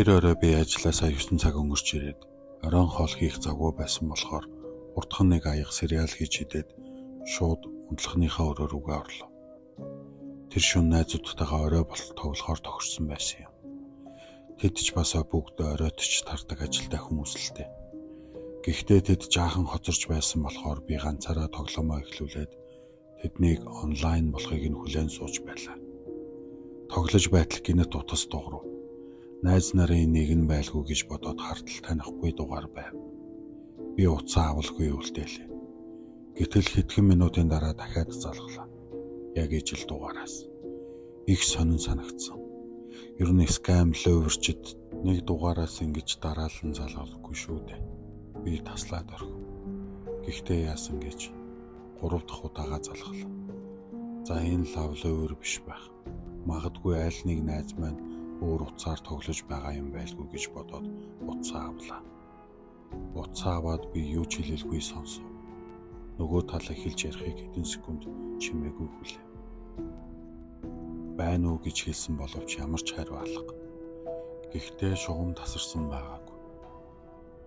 Тэр орой би ажилласаа 9 цаг өнгөрч ирээд оройн хоол хийх завгүй байсан болохоор урдхан нэг аяга сериал хийж идээд шууд унтлахныхаа өрөө рүүгээ орлоо. Тэр шөнө найзуудтайгаа орой болтол тоглохоор тохирсон байсан юм. Тэд ч басаа бүгд оройтч тардаг ажилтай хүмүүс л дээ. Гэхдээ тэд жаахан хоцорч байсан болохоор би ганцаараа тоглоомоо эхлүүлээд тэднийг онлайн болохыг нь хүлээн сууж байлаа. Тоглож байтал гинэт утас дуурав. Найз нарын нэг нь байлгүй гэж бодоод хартал танихгүй дугаар байв. Би утсаа авалгүй үлдээлээ. Гэтэл хэдхэн минутын дараа дахиад залглаа. Яг ижил дугаараас. Их сонин санагдсан. Ер нь скам ловерчд нэг дугаараас ингэж дараалан залгалгүй шүү дээ. Би таслаад орхив. Гэхдээ яасан гэж 3 дахь удаага залглаа. За энэ лав ловер биш байх. Магадгүй аль нэг найз маань өөр утсаар тоглож байгаа юм байлгүй гэж бодоод утсаа авлаа. Утсаа аваад би юу ч хэлэлгүй сонсов. Нөгөө талаа хэлж ярихыг хэдэн секунд чимээгүй хүлээв. Байна уу гэж хэлсэн боловч ямар ч хариу алга. Гэхдээ шугам тасарсан байгаагүй.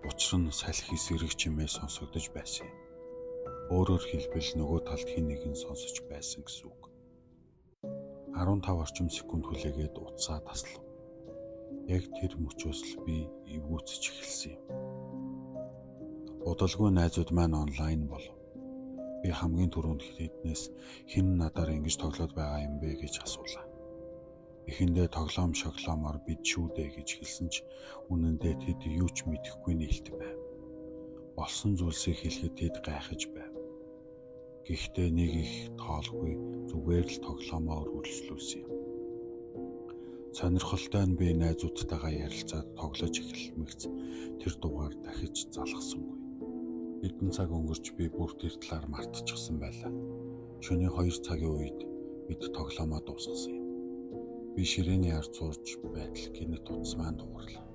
Учир нь салхи эсрэг чимээ сонсогдож байсан юм. Өөрөөр хэлбэл нөгөө талд хэн нэгэн сонсож байсан гэсэн үг. 15 орчим секунд хүлээгээд утсаа таслав. Яг тэр мөчөөс л би эвгүүцэж эхэлсэн юм. Удалгүй найзууд маань онлайн болов. Би хамгийн түрүүнд хэднээс хэн надаар ингэж тоглоод байгаа юм бэ гэж асуулаа. Эхэндээ тоглоом шоглоомоор бид шүү дээ гэж хэлсэн ч үнэн дээр тэд юу ч мэдэхгүй нээлт байв. Болсон зүйлсийг хэлэхэд тэд гайхаж байв. Гэхдээ нэг их тоолгүй зүгээр л тоглоомоо үргэлжлүүлсэн юм. Сонирхолтой нь би найзуудтайгаа ярилцаад тоглож эхэлмэгц тэр дугаар дахиж залгасангүй. Хэдэн цаг өнгөрч би бүр тэр талаар мартчихсан байлаа. Шөнийн 2 цагийн үед бид тоглоомоо дуусгасан юм. Би ширээний ард сууж байтал гинэт утас маань дугарлаа.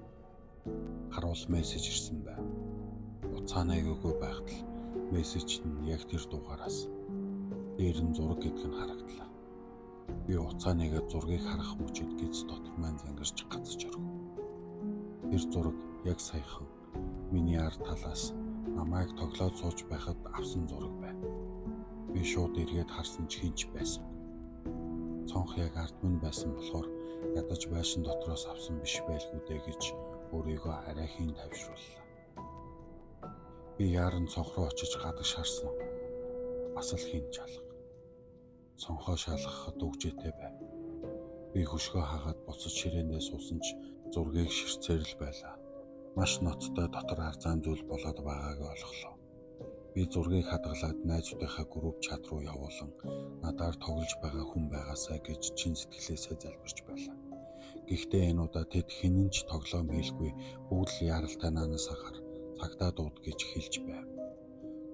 Харуул мессеж ирсэн байв. Утсаа нэгээгүй байхад мессеж нь яг тэр дугаараас дээр нь зураг гэдг нь харагдлаа. Би утсаа нэгээд зургийг харах мөчөд гиз дотор маань зангирч гацж орхив. Тэр зураг яг саяхан миний ард талаас намайг тоглоод сууж байхад авсан зураг байв. Би шууд эргээд харсан ч хинч байсан. Цонх яг ард минь байсан болохоор ядаж байшин дотроос авсан биш байлгүй дээ гэж өөрийгөө арай хийн тавьшрууллаа. Би яаран цонх руу очиж гадагш харсан. Бас л хин чалга. Цонхоо шалгахад үгжээтэй байв. Би хөшгөө хаагаад буцаж ширээндээ суусан ч зургийг ширцээр л байлаа. Маш ноцтой дотор арзан зүйл болоод байгааг олглоо. Би зургийг хадгалаад найзуудынхаа групп чат руу явуулан надаар тоглож байгаа хүн байгаасаа гэж чин сэтгэлээсээ залбирч байлаа. Гэхдээ энэ удаа тэд хинэн ч тоглоом хийлгүй бүгд л яралтай наанаас ахаар цагтаа дууд гэж хэлж байв.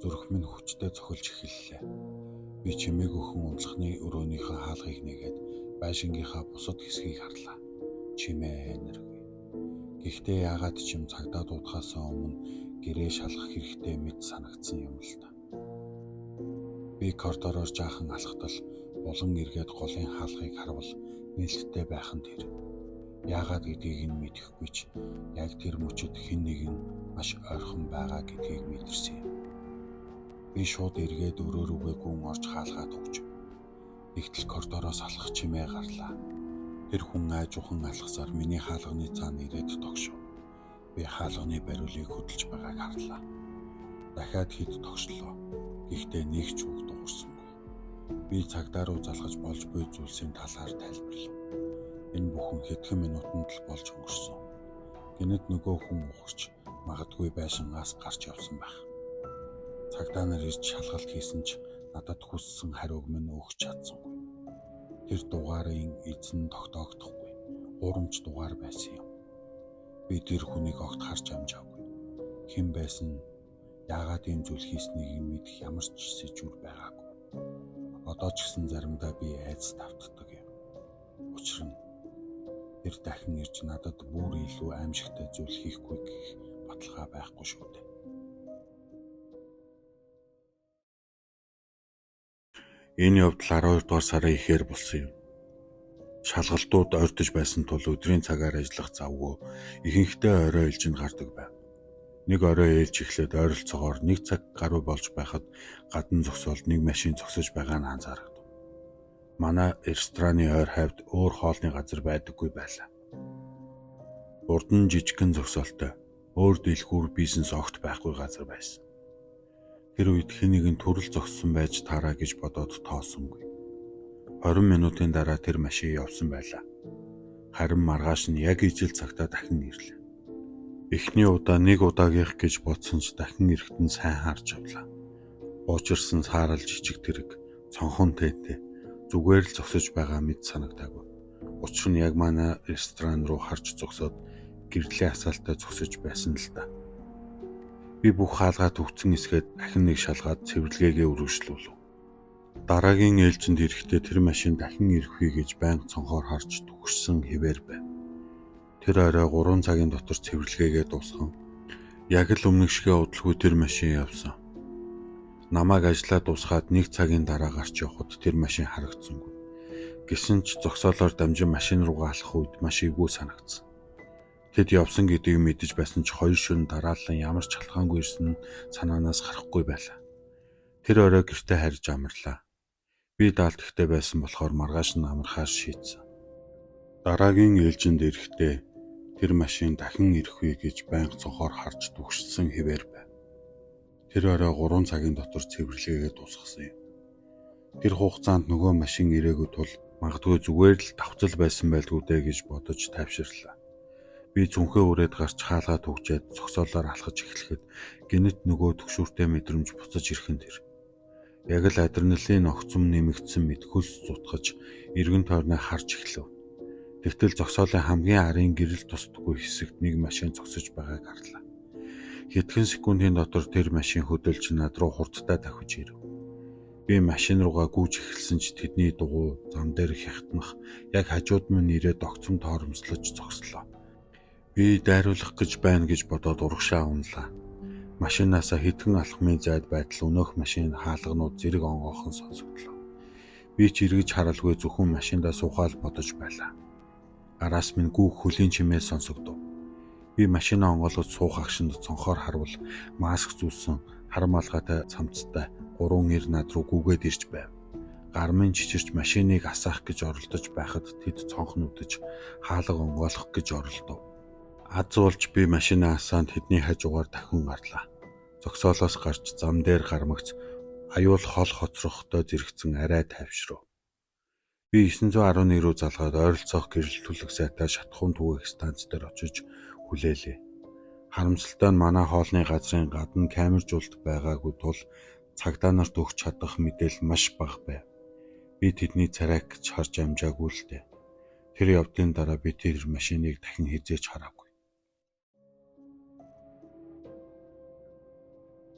Зүрх минь хүчтэй цохилж эхэллээ. Би чимээг өхөн унтлахны өрөөнийхөө хаалгыг нэгээд байшингийнхаа бусад хэсгийг харлаа. Чимээ энерги. Гэхдээ яагаад ч юм цагтаа дуудахаас өмнө гэрээ шалгах хэрэгтэй мэт санагдсан юм л та. Би коридороор жаахан алхтал булан эргээд голын хаалгыг харвал нээлттэй байх нь тэр. Яагаад гэдгийг нь мэдэхгүй ч яг тэр мөчөд хэн нэгэн маш ойрхон байгаа гэдгийг мэдэрсэн юм. Би шууд эргээд өрөө рүүгээ гүн орж хаалгаад өгч. Тэгтэл коридороос алхах чимээ гарлаа. Тэр хүн айжуухан алхасаар миний хаалганы цаана ирээд тогшов. Би хаалганы бариулыг хөдөлж байгааг харлаа. Дахиад хэд тогшлоо. Гэхдээ нэг ч үг дуурсангүй. Би цагдаа руу залгаж болж буй зүйлсийн талаар тайлбарлав. Энэ бүхэн хэдхэн минутанд л болж өнгөрсөн. Гэнэт нөгөө хүн ухарч магадгүй байшингаас гарч явсан байх. Цагдаа нар ирж шалгалт хийсэн ч надад хүссэн хариуг минь өгч чадсангүй. Тэр дугаарын эзэн тогтоогдохгүй. 3 ч дугаар байсан юм. Би тэр хүнийг огт харж амжаагүй. Хэн байсан, яагаад ийм зүйл хийснийг мэдэх ямар ч сэжүүр байгаагүй. Одоо ч гэсэн заримдаа би айц тавтдаг юм. Учир нь тэр дахин ирж надад бүр илүү аимшигтай зүйл хийхгүй гэх баталгаа байхгүй шүү дээ. Энэ явдал 12 дугаар сарын ихээр болсон юм. Шалгалтууд ойртож байсан тул өдрийн цагаар ажиллах завгүй ихэнхдээ орой ээлжинд гардаг байв. Нэг орой ээлж эхлээд ойролцоогоор 1 цаг гаруй болж байхад гадна зогсоолд нэг машин зогсож байгаа нь анзаарагдав. Манай рестораны ойр хавьд өөр хоолны газар байдаггүй байлаа. Урд нь жижигхэн зогсоолтой өөр дэлгүүр бизнес огт байхгүй газар байсан. Тэр үед хэн нэгэн төрөл зогссон байж таараа гэж бодоод тоосонгүй. 20 минутын дараа тэр машин явсан байлаа. Харин маргааш нь яг ижил цагтаа дахин ирлээ. Эхний удаа нэг удаагийнх гэж бодсон ч дахин ирэхэд нь сайн харж авлаа. Уучирсан саарал жижиг тэрэг, цонхон тээтэй зүгээр л зогсож байгаа мэт санагдаагүй. Учир нь яг манай ресторан руу харж зогсоод гэрлийн асаалтаа зогсож байсан л да. Би бүх хаалгаа төгцөн эсгээд дахин нэг шалгаад цэвэрлэгээгээ үргэлжлүүлв. Дараагийн ээлжинд ирэхдээ тэр машин дахин ирэх вэ гэж байнга цонхоор харж түгшсэн хэвээр байв. Тэр орой 3 цагийн дотор цэвэрлэгээгээ дуусган яг л өмнөх шигээ удалгүй тэр машин явсан. Намайг ажлаа дуусгаад 1 цагийн дараа гарч явхад тэр машин харагдсангүй. Гэсэн ч зогсоолоор дамжин машин руугаа алах үед маш эвгүй санагдсан. Тэд явсан гэдгийг мэдэж байсан ч 2 шөнө дараалан ямар ч шалтгаангүй ирсэн нь санаанаас гарахгүй байлаа. Тэр орой гэртээ харж амарлаа. Би даалт ихтэй байсан болохоор маргааш нь амархаас шийдсэн. Дараагийн ээлжинд ирэхдээ тэр машин дахин ирэх вэ гэж байнга цонхоор харж түгшсэн хэвээр байв. Тэр орой 3 цагийн дотор цэвэрлэгээгээ дуусгасан юм. Тэр хугацаанд нөгөө машин ирээгүй тул магадгүй зүгээр л давцал байсан байлгүй дээ гэж бодож тайвширлаа. Би зүнхээ үрээд гарч хаалгаа түгжээд зогсоолоор алхаж эхлэхэд гинэт нөгөө төгшүүртэй мэдрэмж буцаж ирэхэн тэр. Яг л адреналин огцом нэмэгдсэн мэт хөлс зутгаж эргэн тойрноо харж эхлэв. Тэгтэл зогсоолын хамгийн арын гэрэл тусдаггүй хэсэгт нэг машин зогсож байгааг харлаа. Хэдхэн секундын дотор тэр машин хөдөлж над руу хурдтай давхиж ирэв. Би машин руугаа гүйж эхэлсэн ч тэдний дугуй зам дээр хятнах яг хажууд минь ирээд огцом тоормслож зогслоо. Би дайруулах гэж байна гэж бодоод урагшаа унлаа. Машинаасаа хэдхэн алхмын зайд байтал өнөөх машин хаалганууд зэрэг онгоохон сонсогдлоо. Би ч эргэж харалгүй зөвхөн машиндаа суугаал бодож байлаа. Араас минь гүүх хөлийн чимээ сонсогдов. Би машинаа онгоолгож суух агшинд цонхоор харвал маск зүүсэн харамалгаатай цамцтай 3 эр над руу гүгээд ирж байв. Гар минь чичирч машиныг асаах гэж оролдож байхад тэд цонх нүдэж хаалга онгоолгох гэж оролдов. Аз уулж би машинаа асаанд тэдний хажуугаар дахин гарлаа. Зогсоолоос гарч зам дээр гармагц аюул хол хоцрохтой зэрэгцэн арай тайвшрав. Би 911 руу залгаад ойролцоох гэрэл түлэг сайтай шатхуун түгээх станц дээр очиж хүлээлээ. Харамсалтай нь манай хоолны газрын гадна камержуулт байгаагүй тул цагдаа нарт өгч чадах мэдээлэл маш бага байв. Би тэдний царайг гэж харж амжаагүй л дээ. Тэр явдлын дараа би тэр машиныг дахин хизээж хараагүй.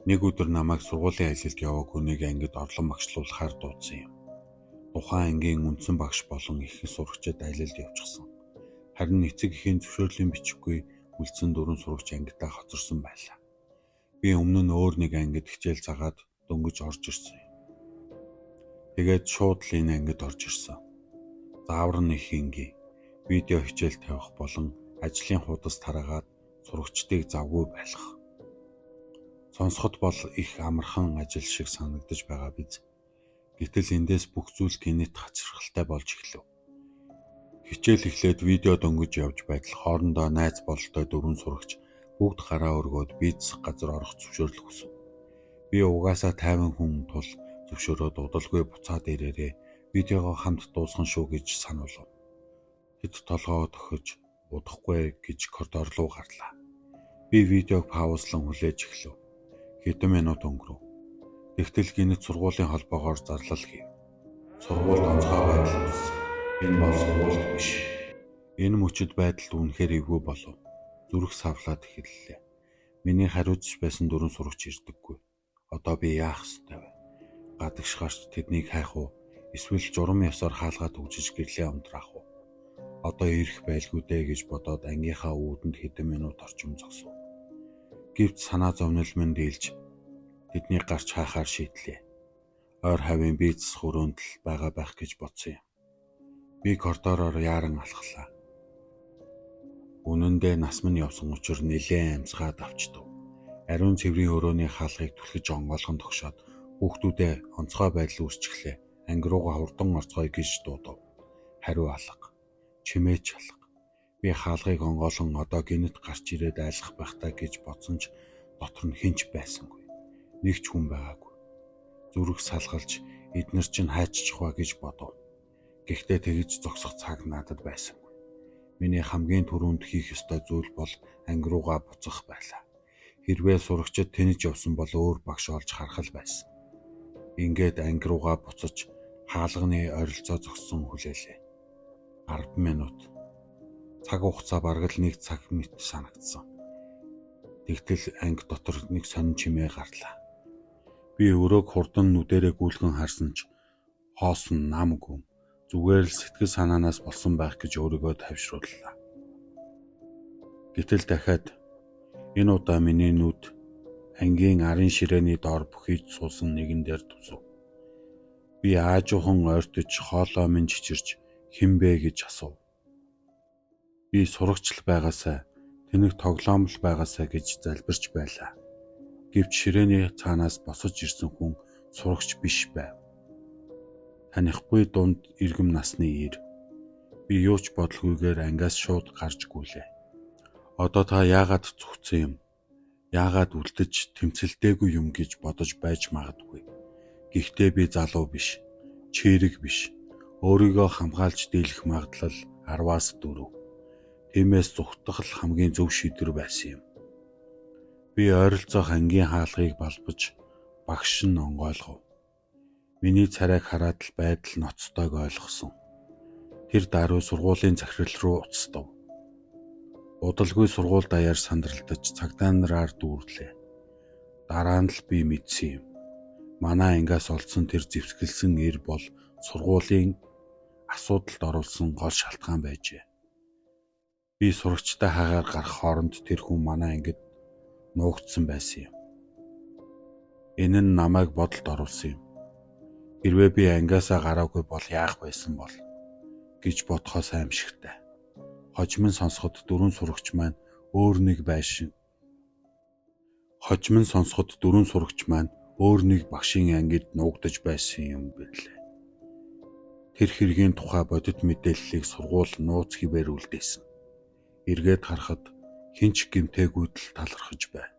Нэг өдөр намайг сургуулийн ажилд яваагүй нэг ангид орлон багшлуулахаар дуудсан юм. Тухайн ангийн үндсэн багш болон их сурагчид ажилд явчихсан. Харин эцэг эхийн зөвшөөрлийн бичиггүй үлдсэн 4 сурагч ангидаа хоцорсон байлаа. Би өмнө нь өөр нэг ангид хичээл цагаад дөнгөж орж ирсэн юм. Тэгээд шууд л энэ ангид орж ирсэн. Заавар нь их ингийн видео хичээл тавих болон ажлын хуудас тараагаад сурагчдыг завгүй байлгах. Сонсоход бол их амархан ажил шиг санагдаж байгаа биз. Гэтэл эндээс бүх зүйл гинэт хачирхалтай болж эхлэв. Хичээл эхлээд видео дөнгөж явж байтал хоорондоо найз бололтой 4 сурагч бүгд гараа өргөөд бизнес газар орох зөвшөөрөл өгсөн. Би угаасаа тайван хүн тул зөвшөөрөөд удалгүй буцаад ирээрээ видеогоо хамт дуусган шүү гэж сануулв. Тэд толгоо тохиж удахгүй гэж коридор руу гарлаа. Би видеог паузлан хүлээж эхлэв. Хэдэн минут өнгөрөв. Тэгтэл гинэт сургуулийн холбоогоор зарлал хийв. Сургууль онцгой байдал үүссэн. Энэ бол сургууль биш. Энэ мөчөд байдалд үнэхээр эвгүй болов. Зүрх савлаад эхэллээ. Миний хариуцж байсан 4 сурагч ирдэггүй. Одоо би яах ёстой вэ? Гадагш гарч тэднийг хайх уу? Эсвэл журам ёсоор хаалгаа төгжиж гэрлээ унтраах уу? Одоо ирэх байлгүй дээ гэж бодоод ангийнхаа үүдэнд хэдэн минут орчим зогсов. Гэвч санаа зовнил минь дийлж тэднийг гарч хаахаар шийдлээ. Ойр хавийн бизнес хүрээнд л байгаа байх гэж бодсон юм. Би коридороор яаран алхлаа. Үнэндээ нас минь явсан учраас нэлээд амсгаад авчдав. Ариун цэврийн өрөөний хаалгыг түлхэж онгойлгон тогшоод хүүхдүүдээ онцгой байдал үүсчихлээ. Анги руугаа хурдан орцгоё гэж дуудав. Хариу алга. Чимээч алга. Би хаалгыг онгойлгон одоо гинэт гарч ирээд айлах байх таа гэж бодсон ч дотор нь хинч байсангүй. Нэг ч хүн байгаагүй. Зүрх салгалж эднэр чинь хайчих ба гэж бодов. Гэхдээ тэгж зогсох цаг надад байсангүй. Миний хамгийн түрүүнд хийх ёстой зүйл бол анги руугаа буцах байлаа. Хэрвээ сурагчид тэнэж явсан бол өөр багш олж харах л байсан. Ингээд анги руугаа буцаж хаалганы ойролцоо зогссон хүлээлээ. 10 минут. Цаг хугацаа бараг л 1 цаг мэт санагдсан. Тэгтэл анги дотор нэг сонин чимээ гарлаа. Би өрөөг хурдан нүдэрээ гүйлгэн харсан ч хоосон намгүй. Зүгээр л сэтгэл санаанаас болсон байх гэж өөрийгөө тавьшрууллаа. Гэтэл дахиад энэ удаа миний нүд ангийн арын ширээний доор бүхийд суусан нэгэн дээр тусав. Би аажуухан ойртож хоолоо минь чичирч хинбэ гэж асуув. Би сурагч байгаасаа тэнэг тоглоом л байгаасаа гэж залбирч байлаа. Гэвч ширээний цаанаас босож ирсэн хүн сурагч биш байв. Танихгүй дунд иргэм насны ир. Би юу ч бодлогүйгээр ангиас шууд гарч гүйлээ. Одоо та яагаад зүгтсэн юм? Яагаад үлдэж тэмцэлдээгүй юм гэж бодож байж магадгүй. Гэхдээ би залуу биш. Чирэг биш. Өөрийгөө хамгаалж дийлэх магадлал 10-аас 4. Тиймээс зүгтах л хамгийн зөв шийдвэр байсан юм. Би ойролцоох ангийн хаалгыг балбаж багш нь онгойлгов. Миний царайг хараад л байдал ноцтойг ойлгосон. Тэр даруй сургуулийн захирал руу уцтав. Удалгүй сургууль даяар сандралдаж цагдаа нараар дүүрлээ. Дараа нь л би мэдсэн юм. Манай ангиас олдсон тэр зэвсгэлсэн ир бол сургуулийн асуудалд оруулсан гол шалтгаан байжээ. Би сурагчтай хагаар гарах хооронд тэр хүн манай ангид нуугдсан байсан юм. Энэ нь намайг бодолд оруулсан юм. Хэрвээ би ангиасаа гараагүй бол яах байсан бол гэж бодхоос аимшигтай. Хожим нь сонсоход 4 сурагч маань өөр нэг багшийн ангид нуугдаж байсан юм билээ. Тэр хэргийн тухай бодит мэдээллийг сургууль нууц хിവэр үлдээсэн. Эргээд харахад хинч гэмтээгүйд л талархаж байв.